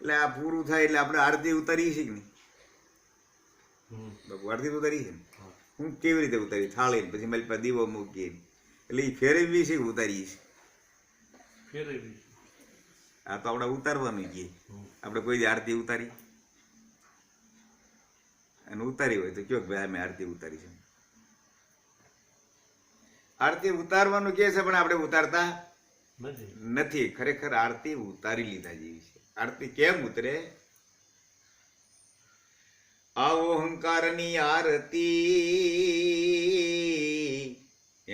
એટલે આ પૂરું થાય એટલે આપણે આરતી ઉતારીએ છીએ કે નહીં? બાપુ આરતી તો ઉતારી છે ને? હું કેવી રીતે ઉતારી? થાળી પછી મારી પાસે દીવો મૂકીએ એટલે એ ફેરવી છે ઉતારીએ છીએ. આ તો આપણે ઉતારવાનું કહીએ. આપણે કોઈ આરતી ઉતારી અને ઉતારી હોય તો કયો ભાઈ અમે આરતી ઉતારી છે. આરતી ઉતારવાનું કહે છે પણ આપણે ઉતારતા નથી. ખરેખર આરતી ઉતારી લીધા જેવી છે. આરતી કેમ ઉતરે? અહંકારની આરતી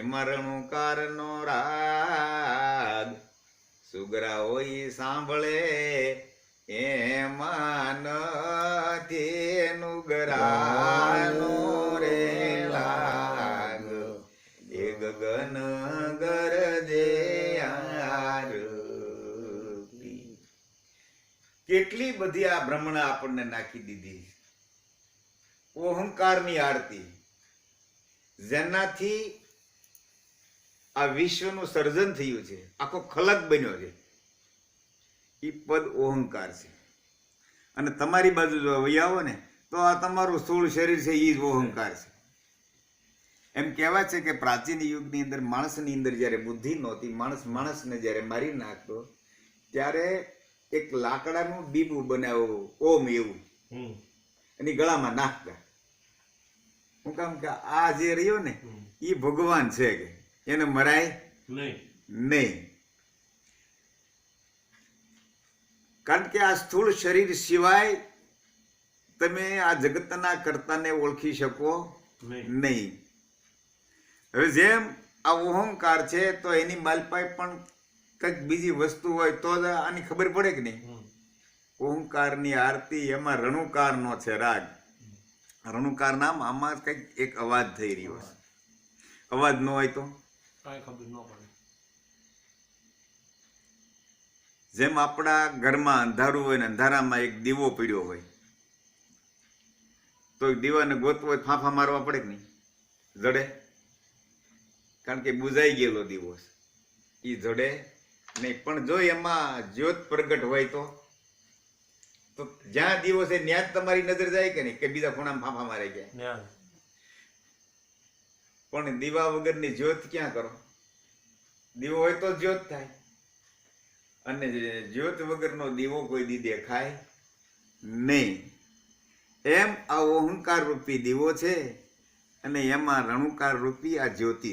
એમાં રણુકાર નો રાગ સુગરા હોય સાંભળે એમાં નથી નુગરાનો રે લાગ એ ગગન ગરજે આરતી. કેટલી બધી આ બ્રહ્મણા આપણને નાખી દીધી. ઓહંકારની આરતી જેનાથી આ વિશ્વનું સર્જન થયું છે, આખો ખલક બન્યો છે, એ પદ ઓહંકાર છે. અને તમારી બાજુ જો આવો ને તો આ તમારું સ્થૂળ શરીર છે, એ જ ઓહંકાર છે. એમ કહેવાય છે કે પ્રાચીન યુગની અંદર માણસની અંદર જ્યારે બુદ્ધિ નહોતી, માણસને જ્યારે મારી નાખતો ત્યારે એક લાકડાનું ડીબું બનાવ્યું ઓમ એવું એની ગળામાં નાખતા. હું કામ કે આ જે રહ્યો ને એ ભગવાન છે કે એને મરાય નહીં. કારણ કે આ સ્થૂળ શરીર સિવાય તમે આ જગતના કર્તાને ઓળખી શકો નહીં. હવે જેમ આ ઓહંકાર છે તો એની માલપાઈ પણ કંઈક બીજી વસ્તુ હોય તો જ આની ખબર પડે કે નહીં. ઓહંકારની આરતી એમાં રણુકાર નો છે રાગ. રણુકાર નામ આમાં કંઈક એક અવાજ થઈ રહ્યો છે. અવાજ ન હોય તો ખબર ન પડે. જેમ આપણા ઘરમાં અંધારું હોય ને અંધારામાં એક દીવો પીડ્યો હોય તો દીવાને ગોતવો હોય ફાંફા મારવા પડે કે નહીં? જડે. કારણ કે બુઝાઈ ગયેલો દીવો છે, એ જડે નહીં. પણ જો એમાં જ્યોત પ્રગટ હોય તો જ્યાં દીવો છે ત્યાં જ તમારી નજર જાય કે નહીં? કે બીજા ખૂણામાં ફાંફા મારે ગયા? પણ દીવા વગરની જ્યોત ક્યાં કરો? દીવો હોય તો જ્યોત થાય, અને જ્યોત વગરનો દીવો કોઈ દી દેખાય નહીં. એમ આ ઓહંકાર રૂપી દીવો છે અને એમાં રણુકાર રૂપી આ જ્યોતિ